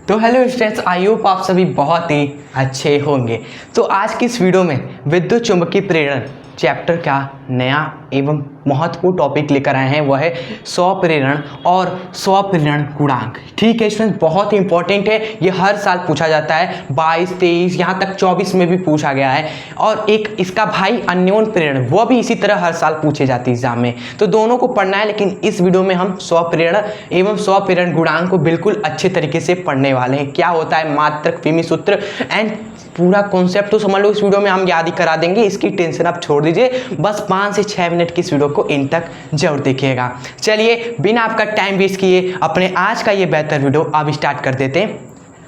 तो hello students, I hope आप सभी बहुत ही अच्छे होंगे। तो आज की इस वीडियो में विद्युत चुंबकीय प्रेरण चैप्टर का नया एवं महत्वपूर्ण टॉपिक लेकर आए हैं, वह है स्वप्रेरण और स्वप्रेरण गुणांक। ठीक है स्टूडेंट्स, बहुत ही इंपॉर्टेंट है, ये हर साल पूछा जाता है। 22, 23 यहाँ तक 24 में भी पूछा गया है। और एक इसका भाई अन्योन प्रेरण, वो भी इसी तरह हर साल पूछे जाती है एग्जाम में। तो दोनों को पढ़ना है, लेकिन इस वीडियो में हम स्वप्रेरण एवं स्वप्रेरण गुणांक को बिल्कुल अच्छे तरीके से पढ़ने वाले हैं। क्या होता है मात्रक, विमी सूत्र एंड पूरा कॉन्सेप्ट तो समझ लो इस वीडियो में हम याद ही करा देंगे। इसकी टेंशन आप छोड़ दीजिए, बस 5 से 6 मिनट की इस वीडियो को इन तक जरूर देखिएगा। चलिए बिना आपका टाइम वेस्ट किए अपने आज का ये बेहतर वीडियो अब स्टार्ट कर देते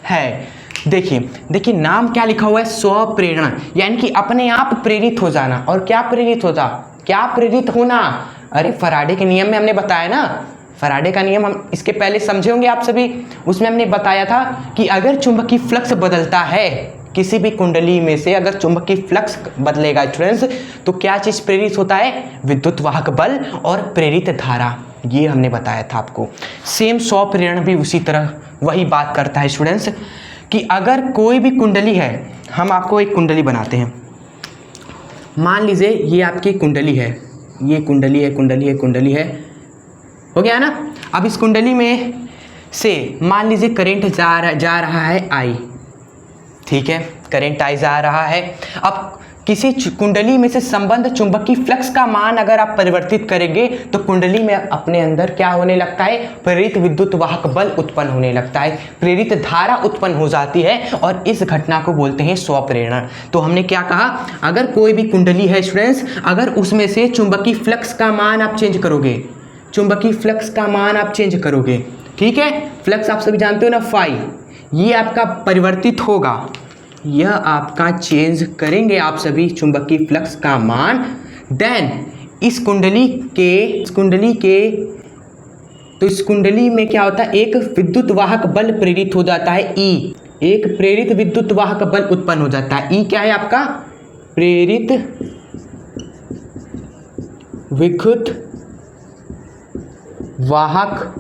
हैं। देखिए नाम क्या लिखा हुआ है, स्वप्रेरणा, यानी कि अपने आप प्रेरित हो जाना। और क्या प्रेरित होता, क्या प्रेरित होना? अरे फराडे के नियम में हमने बताया ना, फराडे का नियम हम इसके पहले समझे होंगे आप सभी। उसमें हमने बताया था कि अगर चुंबकीय फ्लक्स बदलता है किसी भी कुंडली में से, अगर चुंबकीय फ्लक्स बदलेगा स्टूडेंट्स, तो क्या चीज प्रेरित होता है? विद्युत वाहक बल और प्रेरित धारा। ये हमने बताया था आपको। सेम स्वप्रेरण भी उसी तरह वही बात करता है स्टूडेंट्स, कि अगर कोई भी कुंडली है, हम आपको एक कुंडली बनाते हैं। मान लीजिए ये आपकी कुंडली है, ये कुंडली है, हो गया ना। अब इस कुंडली में से मान लीजिए करंट जा रहा है आई, ठीक है, करंट आई जा रहा है। अब किसी कुंडली में से संबंध चुंबकीय फ्लक्स का मान अगर आप परिवर्तित करेंगे तो कुंडली में अपने अंदर क्या होने लगता है? प्रेरित विद्युत वाहक बल उत्पन्न होने लगता है, प्रेरित धारा उत्पन्न हो जाती है, और इस घटना को बोलते हैं स्वप्रेरण। तो हमने क्या कहा, अगर कोई भी कुंडली है स्टूडेंट्स, अगर उसमें से चुंबकीय फ्लक्स का मान आप चेंज करोगे, चुंबकीय फ्लक्स का मान आप चेंज करोगे, ठीक है, फ्लक्स आप सभी जानते हो ना, फाई, ये आपका परिवर्तित होगा, यह आपका चेंज करेंगे आप सभी चुंबकीय फ्लक्स का मान। देन इस कुंडली में क्या होता है? एक विद्युत वाहक बल प्रेरित हो जाता है, ई, एक प्रेरित विद्युत वाहक बल उत्पन्न हो जाता है। ई क्या है आपका? प्रेरित विद्युत वाहक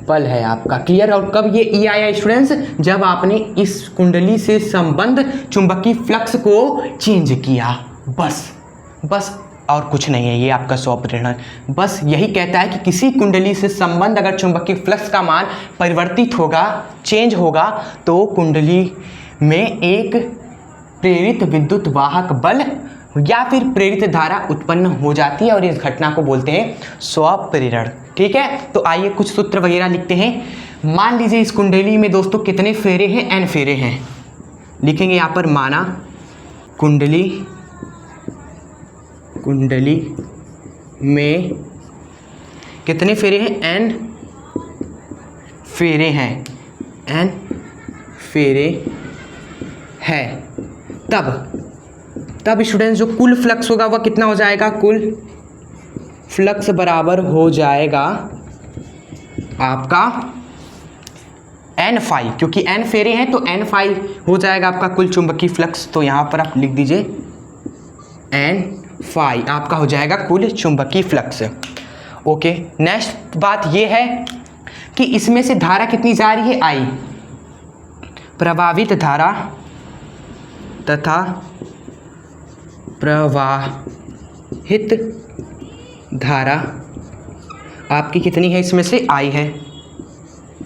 बल है आपका। क्लियर? और कब ये ई आया स्टूडेंट्स? जब आपने इस कुंडली से संबंध चुंबकीय फ्लक्स को चेंज किया, बस और कुछ नहीं है। ये आपका स्वप्रेरण बस यही कहता है कि किसी कुंडली से संबंध अगर चुंबकीय फ्लक्स का मान परिवर्तित होगा, चेंज होगा, तो कुंडली में एक प्रेरित विद्युत वाहक बल या फिर प्रेरित धारा उत्पन्न हो जाती है, और इस घटना को बोलते हैं स्वप्रेरण। ठीक है, तो आइए कुछ सूत्र वगैरह लिखते हैं। मान लीजिए इस कुंडली में दोस्तों कितने फेरे हैं? n फेरे हैं। लिखेंगे यहाँ पर, माना कुंडली में कितने फेरे हैं? n फेरे हैं, n फेरे हैं। तब स्टूडेंट्स जो कुल फ्लक्स होगा वह कितना हो जाएगा? कुल फ्लक्स बराबर हो जाएगा आपका n फाई, क्योंकि n फेरे हैं तो n फाई हो जाएगा आपका कुल चुंबकीय फ्लक्स। तो यहाँ पर आप लिख दीजिए n फाई आपका हो जाएगा कुल चुंबकीय फ्लक्स। ओके, नेक्स्ट बात ये है कि इसमें से धारा कितनी जा रही है? I, प्रभावित धारा तथा प्रवाहित धारा आपकी कितनी है? इसमें से I है,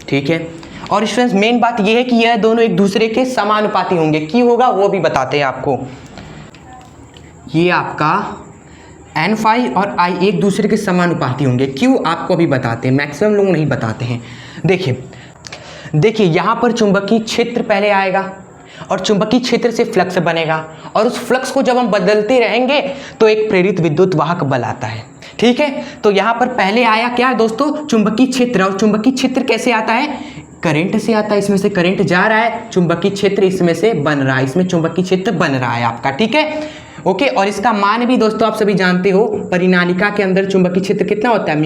ठीक है। और स्टूडेंट्स मेन बात यह है कि यह दोनों एक दूसरे के समानुपाती होंगे। क्यों होगा वो भी बताते हैं आपको। ये आपका n फाई और I एक दूसरे के समानुपाती होंगे। क्यों आपको अभी बताते हैं, मैक्सिमम लोग नहीं बताते हैं। देखिए यहाँ पर चुंबकीय क्षेत्र पहले आएगा और चुंबकीय क्षेत्र से फ्लक्स बनेगा, और उस फ्लक्स को जब हम बदलते रहेंगे तो एक प्रेरित विद्युत वाहक बल आता है, ठीक है। तो यहाँ पर पहले आया क्या दोस्तों? चुंबकीय क्षेत्र। और चुंबकीय क्षेत्र कैसे आता है? करंट से आता है। इसमें से करंट जा रहा है, चुंबकीय क्षेत्र इसमें से बन रहा है, इसमें चुंबकीय क्षेत्र बन रहा है आपका, ठीक है। ओके, और इसका मान भी दोस्तों आप सभी जानते हो, परिनालिका के अंदर चुंबकीय क्षेत्र कितना होता है?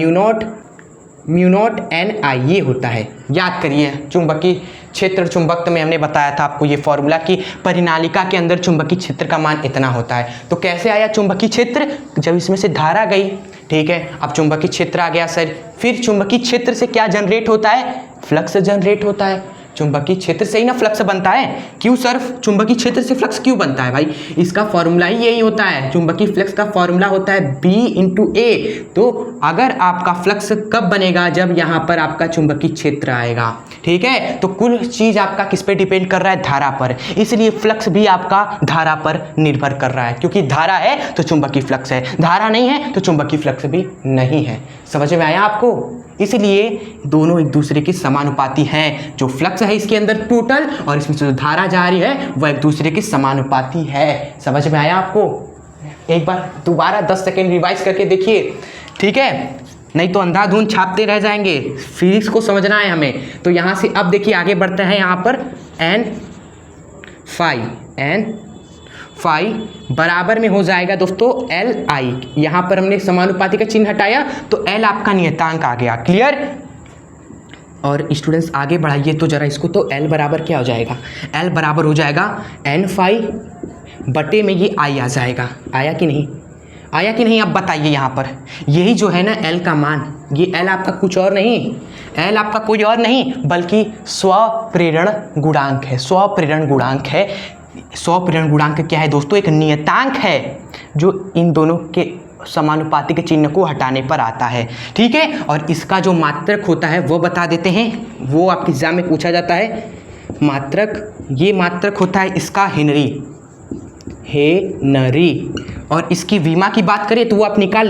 म्यू नॉट एन आई, ये होता है। याद करिए, चुंबकीय क्षेत्र चुंबकत्व में हमने बताया था आपको ये फॉर्मूला कि परिनालिका के अंदर चुंबकीय क्षेत्र का मान इतना होता है। तो कैसे आया चुंबकीय क्षेत्र? जब इसमें से धारा गई, ठीक है। अब चुंबकीय क्षेत्र आ गया सर, फिर चुंबकीय क्षेत्र से क्या जनरेट होता है? फ्लक्स जनरेट होता है, चुंबकीय क्षेत्र से ही ना फ्लक्स बनता है। क्यों सर, चुंबकीय क्षेत्र से फ्लक्स क्यों बनता है भाई? इसका फॉर्मूला ही यही होता है, चुंबकीय फ्लक्स का फॉर्मूला होता है B × A। तो अगर आपका फ्लक्स कब बनेगा? जब यहाँ पर आपका चुंबकीय क्षेत्र आएगा, ठीक है। तो कुल चीज़ आपका किस पे डिपेंड कर रहा है? धारा पर। इसलिए फ्लक्स भी आपका धारा पर निर्भर कर रहा है, क्योंकि धारा है तो चुंबकीय फ्लक्स है, धारा नहीं है तो चुंबकीय फ्लक्स भी नहीं है। समझ में आया आपको? इसलिए दोनों एक दूसरे के समानुपाती हैं। जो फ्लक्स है इसके अंदर टोटल और इसमें जो धारा जा रही है वह एक दूसरे के समानुपाती है। समझ में आया आपको? एक बार दोबारा 10 सेकेंड रिवाइज करके देखिए, ठीक है, नहीं तो अंधाधुंध छापते रह जाएंगे। फिजिक्स को समझना है हमें। तो यहाँ से अब देखिए आगे बढ़ते हैं। यहाँ पर n फाई बराबर में हो जाएगा दोस्तों Li। यहाँ पर हमने समानुपाती का चिन्ह हटाया तो L आपका नियतांक आ गया। क्लियर? और स्टूडेंट्स आगे बढ़ाइए तो जरा इसको, तो L बराबर क्या हो जाएगा? L बराबर हो जाएगा n फाई बटे में ये I आ जाएगा। आया कि नहीं? आया कि नहीं? अब बताइए यहाँ पर यही जो है ना L का मान, ये L आपका कुछ और नहीं, L आपका कोई और नहीं बल्कि स्वप्रेरण गुणांक है। स्वप्रेरण गुणांक है। स्वप्रेरण गुणांक क्या है दोस्तों? एक नियतांक है जो इन दोनों के समानुपाती के चिन्ह को हटाने पर आता है, ठीक है। और इसका जो मात्रक होता है वो बता देते हैं, वो आपके एग्जाम में पूछा जाता है। मात्रक, ये मात्रक होता है इसका हेनरी। और इसकी विमा की बात करें तो वो आप निकाल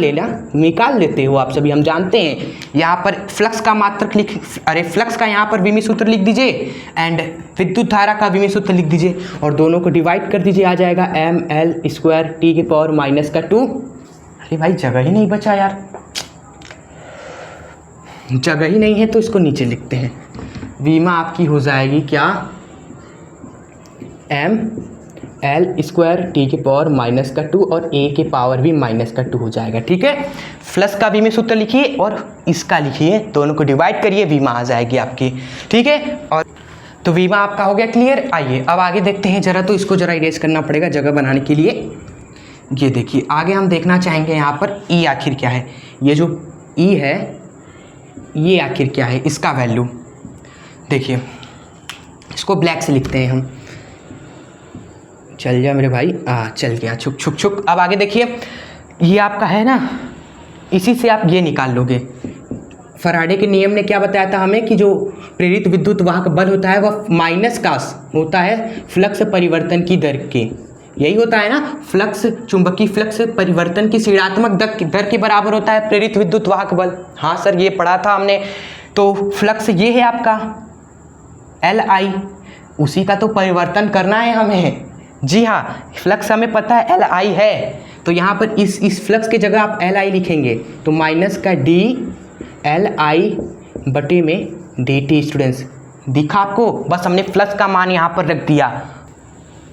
लेते हो आप सभी, हम जानते हैं। यहाँ पर फ्लक्स का मात्रक फ्लक्स का यहाँ पर विमी सूत्र लिख दीजिए एंड विद्युत धारा का विमी सूत्र लिख दीजिए और दोनों को डिवाइड कर दीजिए, आ जाएगा ml² T⁻⁻²। अरे भाई जगह ही नहीं बचा यार, जगह ही नहीं है तो इसको नीचे लिखते हैं। विमा आपकी हो जाएगी क्या? ml² T⁻⁻² और a के पावर भी -2 हो जाएगा, ठीक है। फ्लक्स का विमी सूत्र लिखिए और इसका लिखिए, दोनों को डिवाइड करिए, विमा आ जाएगी आपकी, ठीक है। और तो विमा आपका हो गया क्लियर। आइए अब आगे देखते हैं जरा, तो इसको जरा इरेज करना पड़ेगा जगह बनाने के लिए। ये देखिए आगे हम देखना चाहेंगे यहाँ पर E आखिर क्या है। ये जो E है ये आखिर क्या है, इसका वैल्यू देखिए, इसको ब्लैक से लिखते हैं हम। चल जा मेरे भाई, चल गया, छुक छुक छुक। अब आगे देखिए, ये आपका है ना, इसी से आप ये निकाल लोगे। फराडे के नियम ने क्या बताया था हमें कि जो प्रेरित विद्युत वाहक बल होता है वह माइनस का होता है फ्लक्स परिवर्तन की दर के। यही होता है ना, फ्लक्स, चुंबकीय फ्लक्स परिवर्तन की ऋणात्मक दर के बराबर होता है प्रेरित विद्युत वाहक बल। हाँ सर, ये पढ़ा था हमने। तो फ्लक्स ये है आपका Li, उसी का तो परिवर्तन करना है हमें। जी हाँ, फ्लक्स हमें पता है Li है, तो यहाँ पर इस फ्लक्स की जगह आप Li लिखेंगे तो माइनस का d Li बटे में dt। स्टूडेंट्स दिखा आपको? बस हमने फ्लक्स का मान यहाँ पर रख दिया।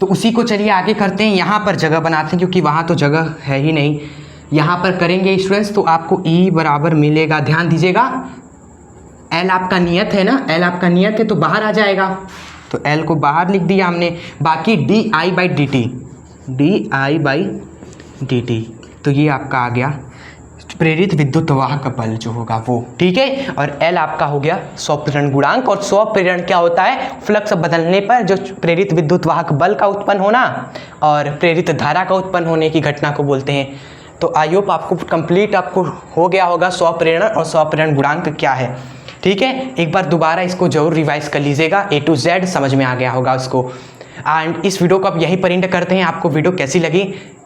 तो उसी को चलिए आगे करते हैं, यहाँ पर जगह बनाते हैं क्योंकि वहाँ तो जगह है ही नहीं। यहाँ पर करेंगे स्टूडेंट्स तो आपको E बराबर मिलेगा, ध्यान दीजिएगा, L आपका नियत है ना, L आपका नियत है तो बाहर आ जाएगा, तो L को बाहर लिख दिया हमने। बाकी di/dt, तो ये आपका आ गया प्रेरित विद्युत वाहक बल जो होगा वो, ठीक है। और L आपका हो गया स्वप्रेरण गुणांक, और स्वप्रेरण क्या होता है? फ्लक्स बदलने पर जो प्रेरित विद्युत वाहक बल का उत्पन्न होना और प्रेरित धारा का उत्पन्न होने की घटना को बोलते हैं। तो आई होप आपको कंप्लीट आपको हो गया होगा स्वप्रेरण और स्वप्रेरण गुणांक क्या है, ठीक है। एक बार दोबारा इसको जरूर रिवाइज कर लीजिएगा, A to Z समझ में आ गया होगा उसको। एंड इस वीडियो को अब यहीं पर एंड करते हैं। आपको वीडियो कैसी लगी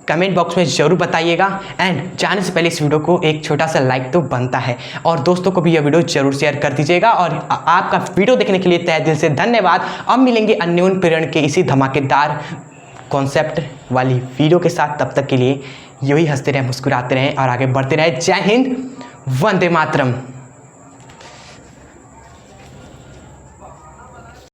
कमेंट बॉक्स में ज़रूर बताइएगा। एंड जाने से पहले इस वीडियो को एक छोटा सा लाइक तो बनता है, और दोस्तों को भी यह वीडियो जरूर शेयर कर दीजिएगा। और आपका वीडियो देखने के लिए तहे दिल से धन्यवाद। अब मिलेंगे अन्योन्य प्रेरण के इसी धमाकेदार कॉन्सेप्ट वाली वीडियो के साथ। तब तक के लिए यही हंसते रहें, मुस्कुराते रहें और आगे बढ़ते रहें। जय हिंद, वंदे मातरम।